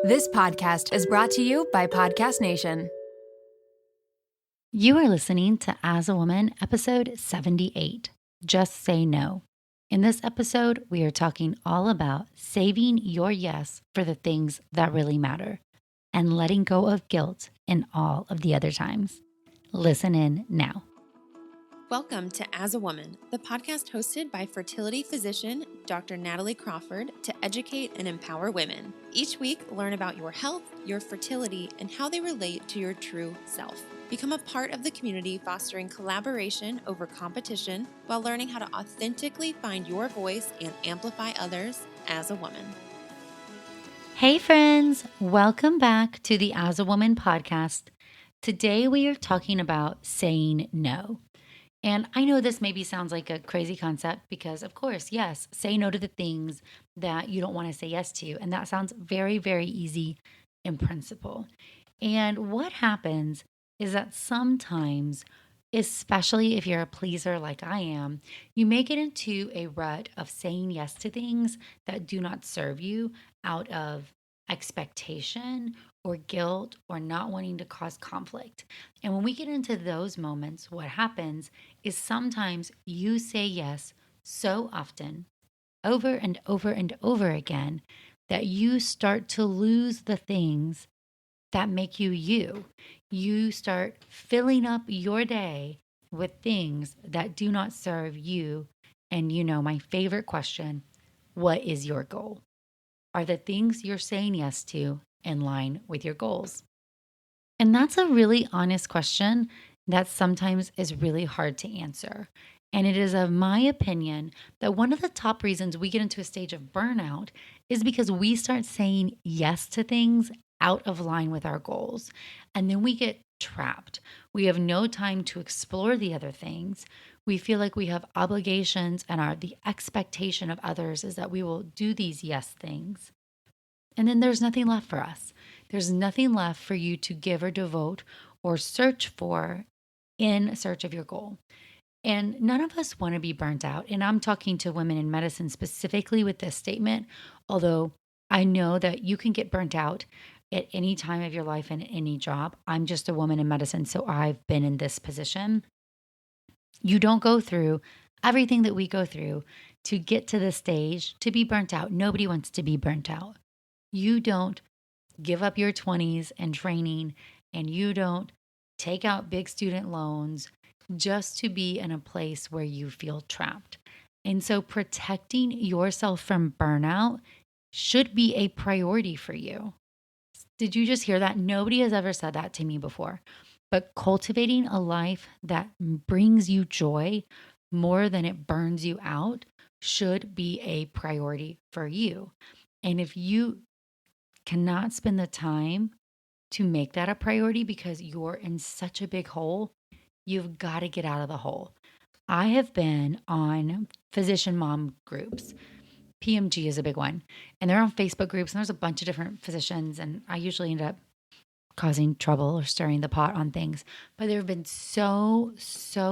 This podcast is brought to you by Podcast Nation. You are listening to As a Woman, episode 78, Just Say No. In this episode, we are talking all about saving your yes for the things that really matter and letting go of guilt in all of the other times. Listen in now. Welcome to As a Woman, the podcast hosted by fertility physician Dr. Natalie Crawford to educate and empower women. Each week, learn about your health, your fertility, and how they relate to your true self. Become a part of the community fostering collaboration over competition while learning how to authentically find your voice and amplify others as a woman. Hey friends, welcome back to the As a Woman podcast. Today we are talking about saying no. And I know this maybe sounds like a crazy concept because, of course, yes, say no to the things that you don't want to say yes to. And that sounds very, very easy in principle. And what happens is that sometimes, especially if you're a pleaser like I am, you may get into a rut of saying yes to things that do not serve you out of expectation or guilt or not wanting to cause conflict. And when we get into those moments, what happens is sometimes you say yes so often, over and over and over again, that you start to lose the things that make you you. You start filling up your day with things that do not serve you. And you know, my favorite question, what is your goal? Are the things you're saying yes to in line with your goals? And that's a really honest question that sometimes is really hard to answer. And it is of my opinion that one of the top reasons we get into a stage of burnout is because we start saying yes to things out of line with our goals. And then we get trapped. We have no time to explore the other things. We feel like we have obligations and the expectation of others is that we will do these yes things. And then there's nothing left for us. There's nothing left for you to give or devote or search for in search of your goal. And none of us want to be burnt out. And I'm talking to women in medicine specifically with this statement, although I know that you can get burnt out at any time of your life in any job. I'm just a woman in medicine, so I've been in this position. You don't go through everything that we go through to get to this stage to be burnt out. Nobody wants to be burnt out. You don't give up your 20s and training, and you don't take out big student loans just to be in a place where you feel trapped. And so protecting yourself from burnout should be a priority for you. Did you just hear that? Nobody has ever said that to me before. But cultivating a life that brings you joy more than it burns you out should be a priority for you. And if you cannot spend the time to make that a priority because you're in such a big hole, you've got to get out of the hole. I have been on physician mom groups. PMG is a big one. And they're on Facebook groups, and there's a bunch of different physicians, and I usually end up causing trouble or stirring the pot on things. But there have been so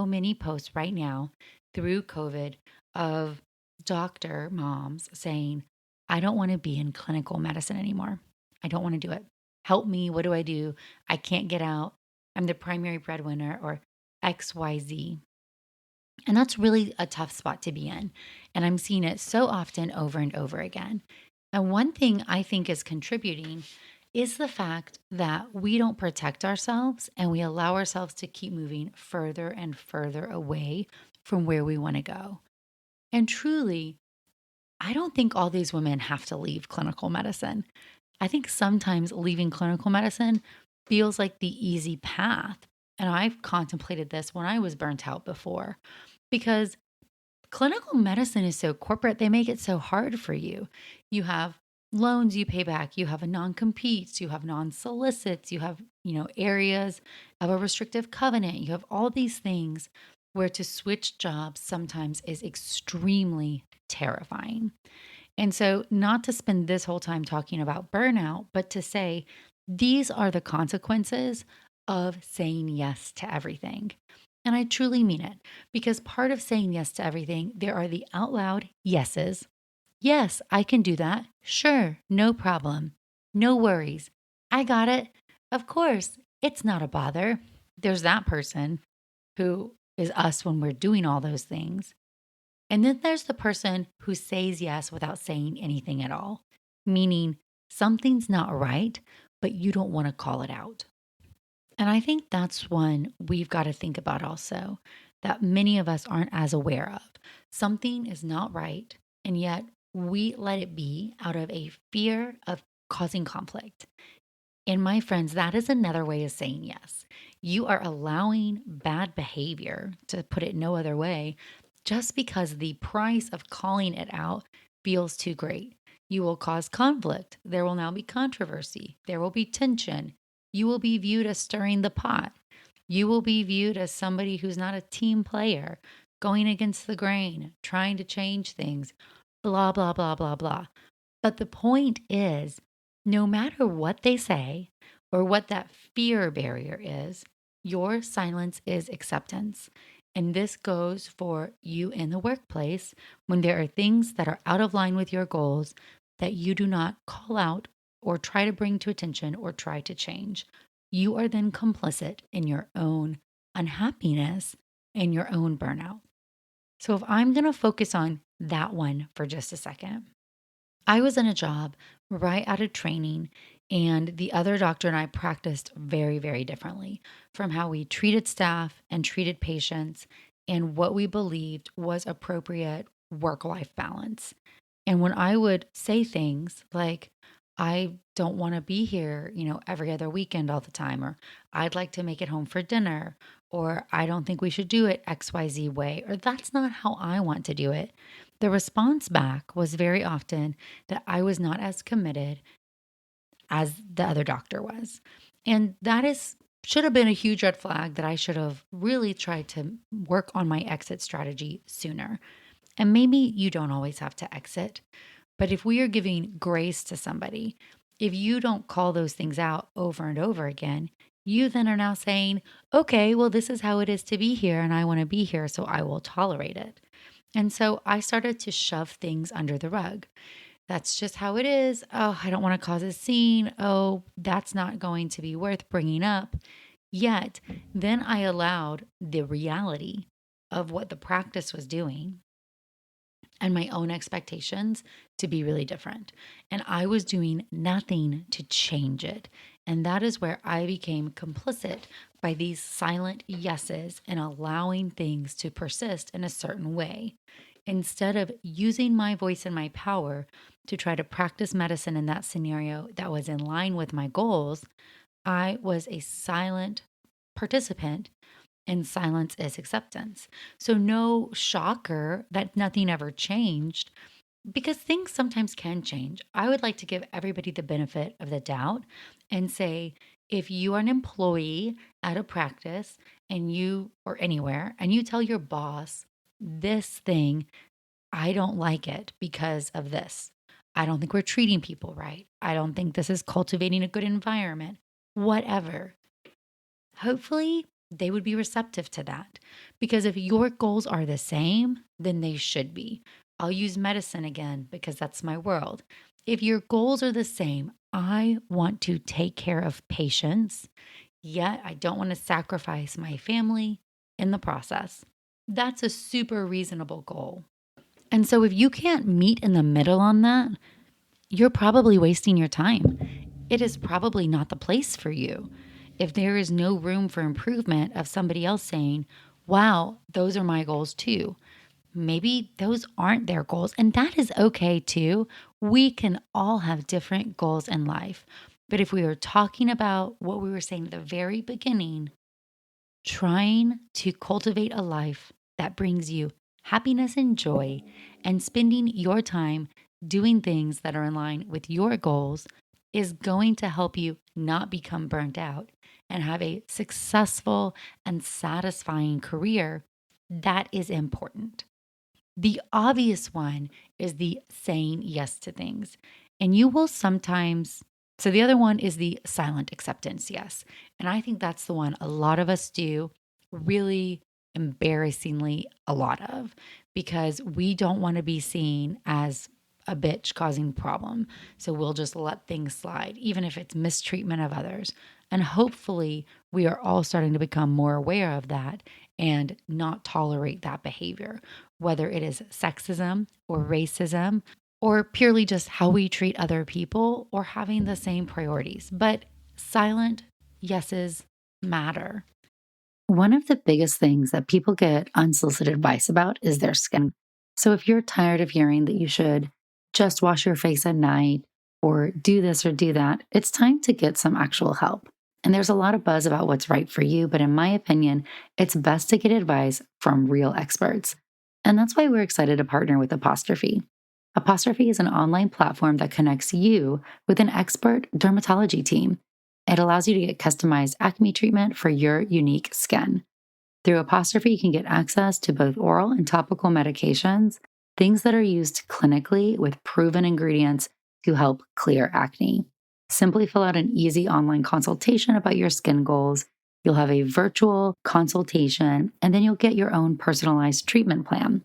many posts right now through COVID of doctor moms saying, I don't want to be in clinical medicine anymore. I don't want to do it. Help me. What do I do? I can't get out. I'm the primary breadwinner or XYZ. And that's really a tough spot to be in. And I'm seeing it so often over and over again. And one thing I think is contributing is the fact that we don't protect ourselves and we allow ourselves to keep moving further and further away from where we want to go. And truly, I don't think all these women have to leave clinical medicine. I think sometimes leaving clinical medicine feels like the easy path. And I've contemplated this when I was burnt out before, because clinical medicine is so corporate. They make it so hard for you. You have loans you pay back, you have a non-competes, you have non-solicits, you have, areas of a restrictive covenant. You have all these things where to switch jobs sometimes is extremely terrifying. And so, not to spend this whole time talking about burnout, but to say these are the consequences of saying yes to everything. And I truly mean it, because part of saying yes to everything, there are the out loud yeses. Yes, I can do that. Sure, no problem. No worries. I got it. Of course, it's not a bother. There's that person who is us when we're doing all those things. And then there's the person who says yes without saying anything at all, meaning something's not right, but you don't want to call it out. And I think that's one we've got to think about also, that many of us aren't as aware of. Something is not right, and yet we let it be out of a fear of causing conflict. And my friends, that is another way of saying yes. You are allowing bad behavior, to put it no other way, just because the price of calling it out feels too great. You will cause conflict. There will now be controversy. There will be tension. You will be viewed as stirring the pot. You will be viewed as somebody who's not a team player, going against the grain, trying to change things, blah, blah, blah, blah, blah. But the point is, no matter what they say or what that fear barrier is, your silence is acceptance. And this goes for you in the workplace when there are things that are out of line with your goals that you do not call out or try to bring to attention or try to change. You are then complicit in your own unhappiness and your own burnout. So, if I'm going to focus on that one for just a second, I was in a job right out of training, and the other doctor and I practiced very, very differently from how we treated staff and treated patients and what we believed was appropriate work life balance. And when I would say things like, I don't want to be here, every other weekend all the time, or I'd like to make it home for dinner, or I don't think we should do it XYZ way, or that's not how I want to do it. The response back was very often that I was not as committed as the other doctor was. And that should have been a huge red flag that I should have really tried to work on my exit strategy sooner. And maybe you don't always have to exit, but if we are giving grace to somebody, if you don't call those things out over and over again, you then are now saying, okay, well, this is how it is to be here, and I want to be here, so I will tolerate it. And so I started to shove things under the rug. That's just how it is. Oh, I don't want to cause a scene. Oh, that's not going to be worth bringing up. Yet, then I allowed the reality of what the practice was doing and my own expectations to be really different. And I was doing nothing to change it. And that is where I became complicit by these silent yeses and allowing things to persist in a certain way. Instead of using my voice and my power to try to practice medicine in that scenario that was in line with my goals, I was a silent participant, and silence is acceptance. So, no shocker that nothing ever changed because things sometimes can change. I would like to give everybody the benefit of the doubt and say, if you are an employee at a practice and you or anywhere and you tell your boss this thing, I don't like it because of this. I don't think we're treating people right. I don't think this is cultivating a good environment. Whatever. Hopefully, they would be receptive to that because if your goals are the same, then they should be. I'll use medicine again because that's my world. If your goals are the same, I want to take care of patients, yet I don't want to sacrifice my family in the process. That's a super reasonable goal. And so if you can't meet in the middle on that, you're probably wasting your time. It is probably not the place for you. If there is no room for improvement of somebody else saying, wow, those are my goals too. Maybe those aren't their goals, and that is okay too. We can all have different goals in life. But if we are talking about what we were saying at the very beginning, trying to cultivate a life that brings you happiness and joy, and spending your time doing things that are in line with your goals is going to help you not become burnt out and have a successful and satisfying career. That is important. The obvious one is the saying yes to things. And you will sometimes, so the other one is the silent acceptance yes. And I think that's the one a lot of us do really embarrassingly a lot of because we don't want to be seen as a bitch causing problem. So we'll just let things slide, even if it's mistreatment of others. And hopefully, we are all starting to become more aware of that and not tolerate that behavior, whether it is sexism or racism or purely just how we treat other people or having the same priorities. But silent yeses matter. One of the biggest things that people get unsolicited advice about is their skin. So if you're tired of hearing that you should just wash your face at night or do this or do that, it's time to get some actual help. And there's a lot of buzz about what's right for you, but in my opinion, it's best to get advice from real experts. And that's why we're excited to partner with Apostrophe. Apostrophe is an online platform that connects you with an expert dermatology team. It allows you to get customized acne treatment for your unique skin. Through Apostrophe, you can get access to both oral and topical medications, things that are used clinically with proven ingredients to help clear acne. Simply fill out an easy online consultation about your skin goals. You'll have a virtual consultation, and then you'll get your own personalized treatment plan.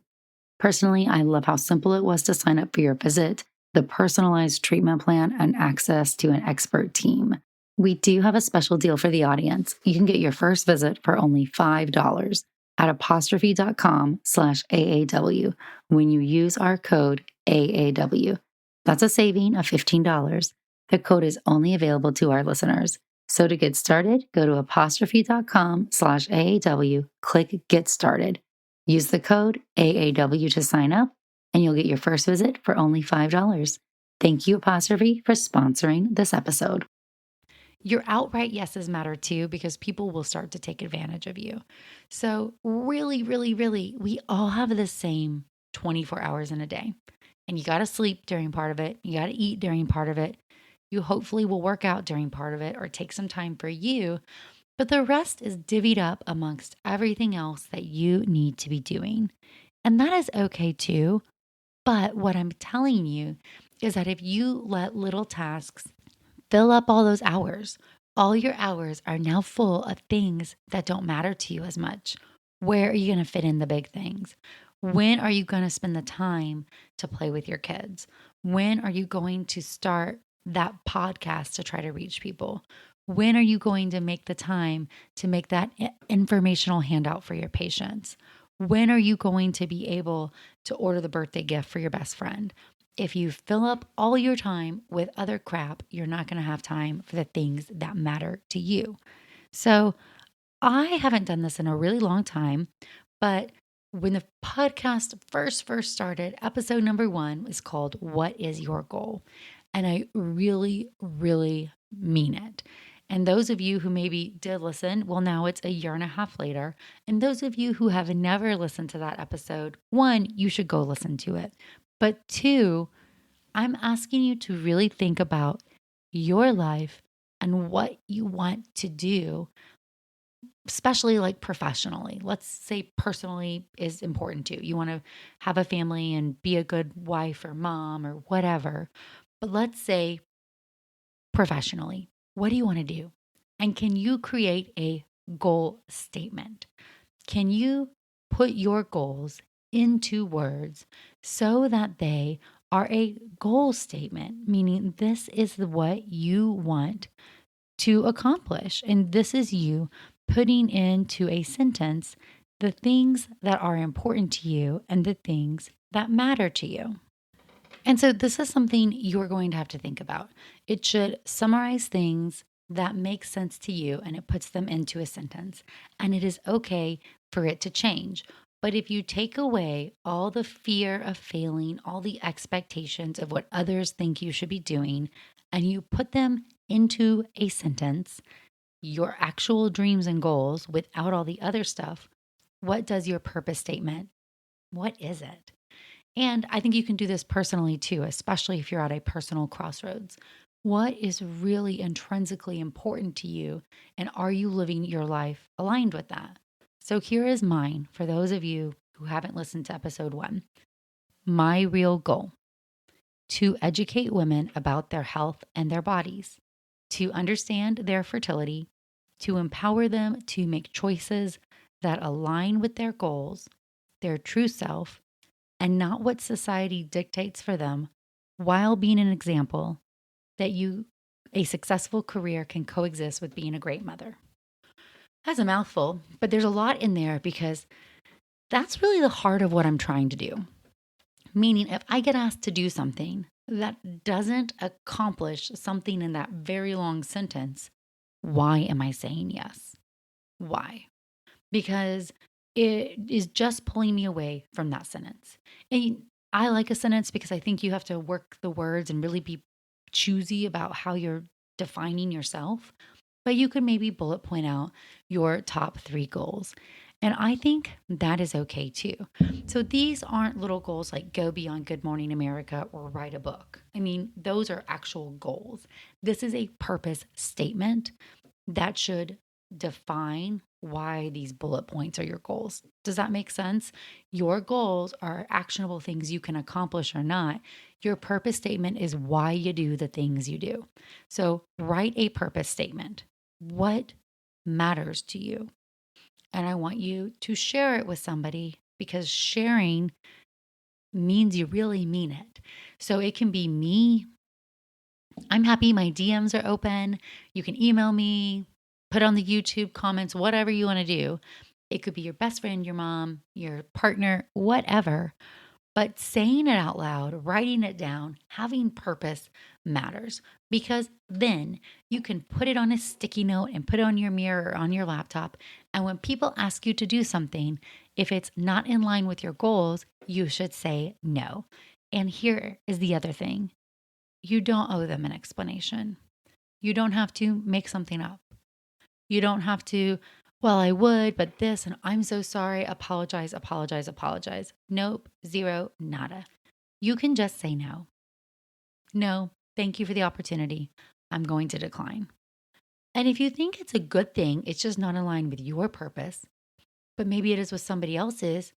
Personally, I love how simple it was to sign up for your visit, the personalized treatment plan, and access to an expert team. We do have a special deal for the audience. You can get your first visit for only $5 at apostrophe.com/AAW when you use our code AAW. That's a saving of $15. The code is only available to our listeners. So to get started, go to apostrophe.com/AAW, click Get Started. Use the code AAW to sign up, and you'll get your first visit for only $5. Thank you, Apostrophe, for sponsoring this episode. Your outright yeses matter too, because people will start to take advantage of you. So really, we all have the same 24 hours in a day. And you got to sleep during part of it. You got to eat during part of it. You hopefully will work out during part of it or take some time for you. But the rest is divvied up amongst everything else that you need to be doing. And that is okay too. But what I'm telling you is that if you let little tasks fill up all those hours, all your hours are now full of things that don't matter to you as much. Where are you going to fit in the big things? When are you going to spend the time to play with your kids? When are you going to start that podcast to try to reach people? When are you going to make the time to make that informational handout for your patients? When are you going to be able to order the birthday gift for your best friend? If you fill up all your time with other crap, you're not going to have time for the things that matter to you. So I haven't done this in a really long time, but when the podcast first started, episode number 1 is called What is Your Goal? And I really mean it. And those of you who maybe did listen, well, now it's a year and a half later. And those of you who have never listened to that episode, 1, you should go listen to it. But 2, I'm asking you to really think about your life and what you want to do, especially like professionally. Let's say personally is important to you. You want to have a family and be a good wife or mom or whatever. But let's say professionally, what do you want to do? And can you create a goal statement? Can you put your goals into words so that they are a goal statement, meaning this is what you want to accomplish. And this is you putting into a sentence the things that are important to you and the things that matter to you. And so this is something you're going to have to think about. It should summarize things that make sense to you and it puts them into a sentence. And it is okay for it to change. But if you take away all the fear of failing, all the expectations of what others think you should be doing, and you put them into a sentence, your actual dreams and goals without all the other stuff, what does your purpose statement? What is it? And I think you can do this personally too, especially if you're at a personal crossroads. What is really intrinsically important to you? And are you living your life aligned with that? So here is mine for those of you who haven't listened to episode 1. My real goal: to educate women about their health and their bodies, to understand their fertility, to empower them to make choices that align with their goals, their true self, and not what society dictates for them, while being an example that a successful career can coexist with being a great mother. That's a mouthful, but there's a lot in there because that's really the heart of what I'm trying to do. Meaning, if I get asked to do something that doesn't accomplish something in that very long sentence, why am I saying yes? Why? Because it is just pulling me away from that sentence. And I like a sentence because I think you have to work the words and really be choosy about how you're defining yourself. But you could maybe bullet point out your top 3 goals. And I think that is okay too. So these aren't little goals like go beyond Good Morning America or write a book. I mean, those are actual goals. This is a purpose statement that should define why these bullet points are your goals. Does that make sense? Your goals are actionable things you can accomplish or not. Your purpose statement is why you do the things you do. So write a purpose statement. What matters to you? And I want you to share it with somebody because sharing means you really mean it. So it can be me. I'm happy my DMs are open. You can email me, put on the YouTube comments, whatever you want to do. It could be your best friend, your mom, your partner, whatever. But saying it out loud, writing it down, having purpose matters because then you can put it on a sticky note and put it on your mirror or on your laptop. And when people ask you to do something, if it's not in line with your goals, you should say no. And here is the other thing. You don't owe them an explanation. You don't have to make something up. You don't have to, well, I would, but this, and I'm so sorry, apologize, apologize, apologize. Nope, zero, nada. You can just say no. No, thank you for the opportunity. I'm going to decline. And if you think it's a good thing, it's just not aligned with your purpose, but maybe it is with somebody else's,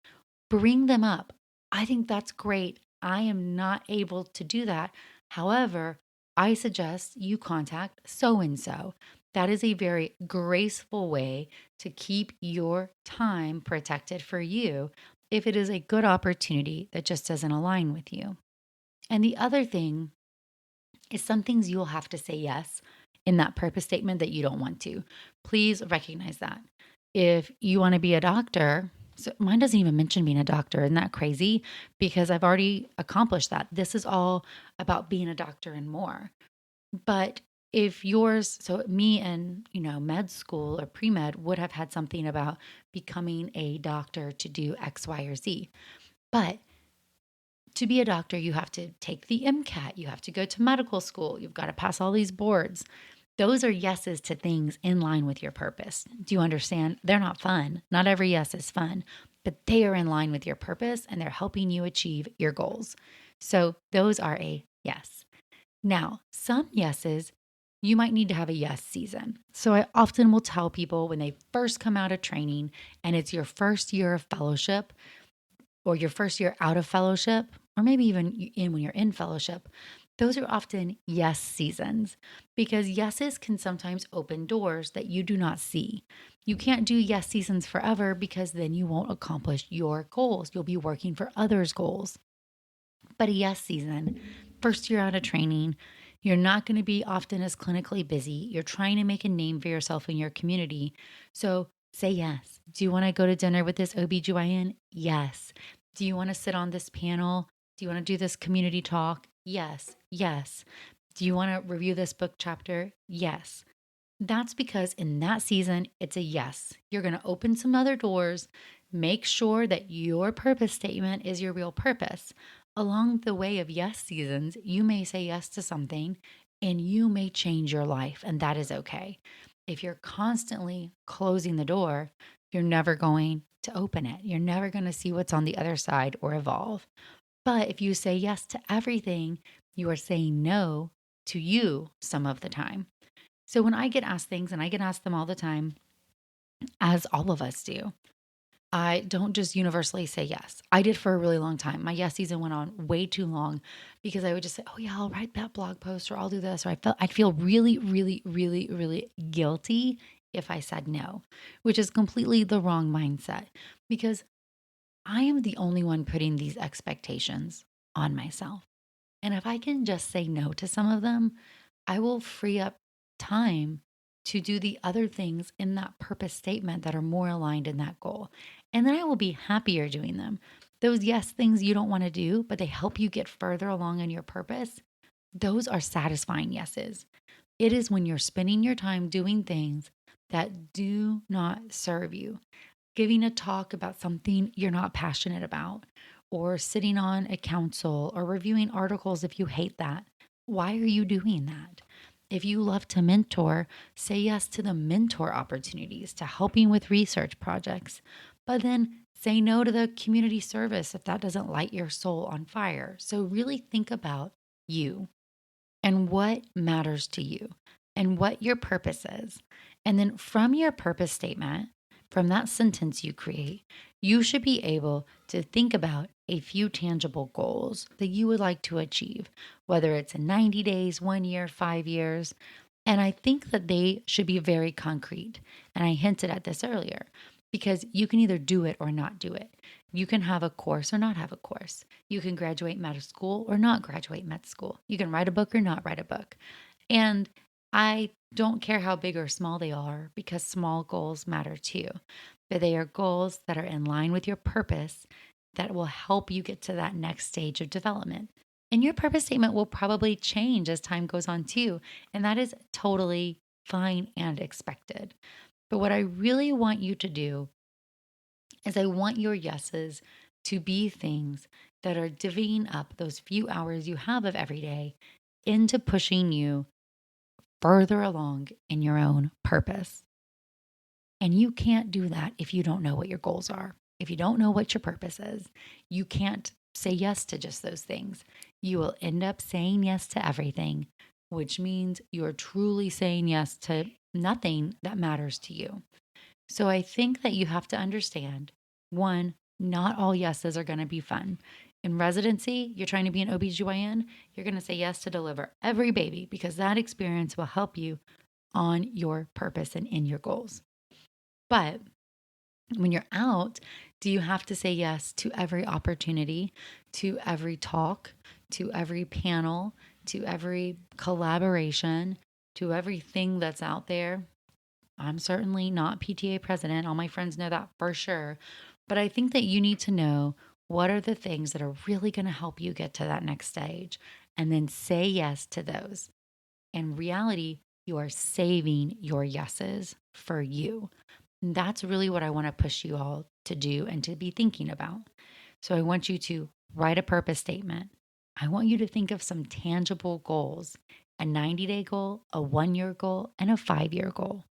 bring them up. I think that's great. I am not able to do that. However, I suggest you contact so and so. That is a very graceful way to keep your time protected for you if it is a good opportunity that just doesn't align with you. And the other thing is some things you'll have to say yes in that purpose statement that you don't want to. Please recognize that. If you want to be a doctor, so mine doesn't even mention being a doctor. Isn't that crazy? Because I've already accomplished that. This is all about being a doctor and more. But if yours, so me and, med school or pre-med would have had something about becoming a doctor to do X, Y, or Z. But to be a doctor, you have to take the MCAT, you have to go to medical school, you've got to pass all these boards. Those are yeses to things in line with your purpose. Do you understand? They're not fun. Not every yes is fun, but they are in line with your purpose and they're helping you achieve your goals. So those are a yes. Now, some yeses, you might need to have a yes season. So I often will tell people when they first come out of training and it's your first year of fellowship or your first year out of fellowship, or maybe even when you're in fellowship, those are often yes seasons because yeses can sometimes open doors that you do not see. You can't do yes seasons forever because then you won't accomplish your goals. You'll be working for others' goals. But a yes season, first year out of training, you're not going to be often as clinically busy. You're trying to make a name for yourself in your community. So say yes. Do you want to go to dinner with this OBGYN? Yes. Do you want to sit on this panel? Do you want to do this community talk? Yes. Yes. Do you want to review this book chapter? Yes. That's because in that season, it's a yes. You're going to open some other doors. Make sure that your purpose statement is your real purpose. Along the way of yes seasons, you may say yes to something and you may change your life, and that is okay. If you're constantly closing the door, you're never going to open it. You're never going to see what's on the other side or evolve. But if you say yes to everything, you are saying no to you some of the time. So when I get asked things, and I get asked them all the time, as all of us do, I don't just universally say yes. I did for a really long time. My yes season went on way too long because I would just say, oh yeah, I'll write that blog post or I'll do this. Or I'd feel really, really, really, really guilty if I said no, which is completely the wrong mindset because I am the only one putting these expectations on myself. And if I can just say no to some of them, I will free up time to do the other things in that purpose statement that are more aligned in that goal. And then I will be happier doing them. Those yes things you don't want to do, but they help you get further along in your purpose, those are satisfying yeses. It is when you're spending your time doing things that do not serve you, giving a talk about something you're not passionate about, or sitting on a council or reviewing articles if you hate that. Why are you doing that? If you love to mentor, say yes to the mentor opportunities, to helping with research projects, but then say no to the community service if that doesn't light your soul on fire. So, really think about you and what matters to you and what your purpose is. And then from your purpose statement, from that sentence you create, you should be able to think about a few tangible goals that you would like to achieve, whether it's in 90 days, 1 year, 5 years. And I think that they should be very concrete. And I hinted at this earlier because you can either do it or not do it. You can have a course or not have a course. You can graduate med school or not graduate med school. You can write a book or not write a book. And I don't care how big or small they are because small goals matter too. But they are goals that are in line with your purpose that will help you get to that next stage of development. And your purpose statement will probably change as time goes on too. And that is totally fine and expected. But what I really want you to do is I want your yeses to be things that are divvying up those few hours you have of every day into pushing you further along in your own purpose. And you can't do that if you don't know what your goals are. If you don't know what your purpose is, you can't say yes to just those things. You will end up saying yes to everything, which means you're truly saying yes to nothing that matters to you. So I think that you have to understand, one, not all yeses are going to be fun. In residency, you're trying to be an OBGYN, you're going to say yes to deliver every baby because that experience will help you on your purpose and in your goals. But when you're out, do you have to say yes to every opportunity, to every talk, to every panel, to every collaboration, to everything that's out there? I'm certainly not PTA president. All my friends know that for sure. But I think that you need to know what are the things that are really going to help you get to that next stage and then say yes to those. In reality, you are saving your yeses for you. And that's really what I want to push you all to do and to be thinking about. So I want you to write a purpose statement. I want you to think of some tangible goals, a 90-day goal, a 1-year goal, and a 5-year goal.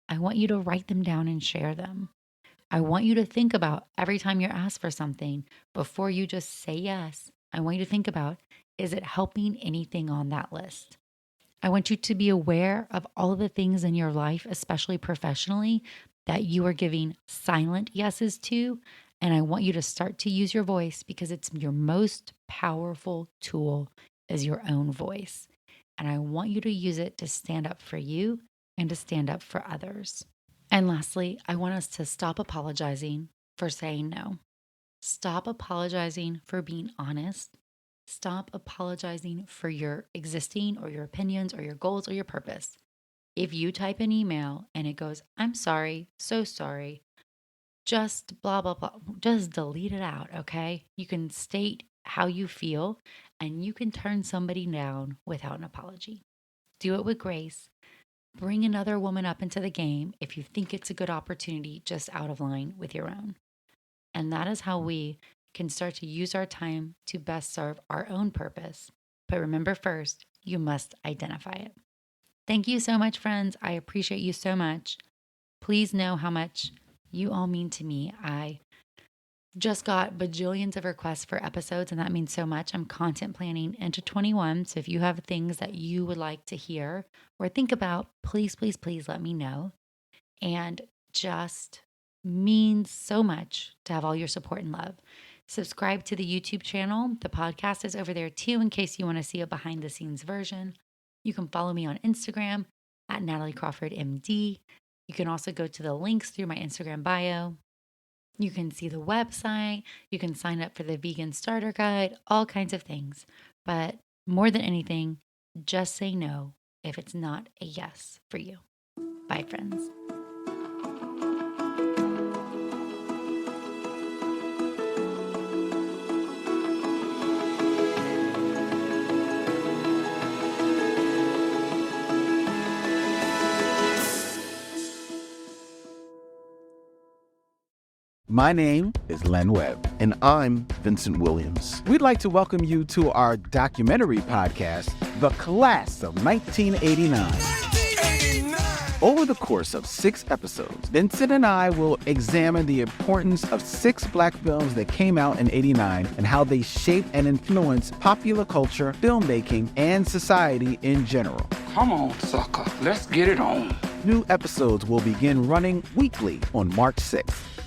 I want you to write them down and share them. I want you to think about every time you're asked for something, before you just say yes, I want you to think about, is it helping anything on that list? I want you to be aware of all of the things in your life, especially professionally, that you are giving silent yeses to. And I want you to start to use your voice because it's your most powerful tool is your own voice. And I want you to use it to stand up for you and to stand up for others. And lastly, I want us to stop apologizing for saying no. Stop apologizing for being honest. Stop apologizing for your existing or your opinions or your goals or your purpose. If you type an email and it goes, I'm sorry, so sorry, just blah, blah, blah, just delete it out, okay? You can state how you feel and you can turn somebody down without an apology. Do it with grace. Bring another woman up into the game if you think it's a good opportunity just out of line with your own. And that is how we can start to use our time to best serve our own purpose. But remember first, you must identify it. Thank you so much, friends. I appreciate you so much. Please know how much you all mean to me. I just got bajillions of requests for episodes, and that means so much. I'm content planning into 21. So if you have things that you would like to hear or think about, please, please, please let me know. And just means so much to have all your support and love. Subscribe to the YouTube channel. The podcast is over there too, in case you want to see a behind the scenes version. You can follow me on Instagram at Natalie Crawford MD. You can also go to the links through my Instagram bio. You can see the website. You can sign up for the vegan starter guide, all kinds of things. But more than anything, just say no if it's not a yes for you. Bye, friends. My name is Len Webb. And I'm Vincent Williams. We'd like to welcome you to our documentary podcast, The Class of 1989. Over the course of 6 episodes, Vincent and I will examine the importance of 6 Black films that came out in '89 and how they shaped and influenced popular culture, filmmaking, and society in general. Come on, sucker. Let's get it on. New episodes will begin running weekly on March 6th.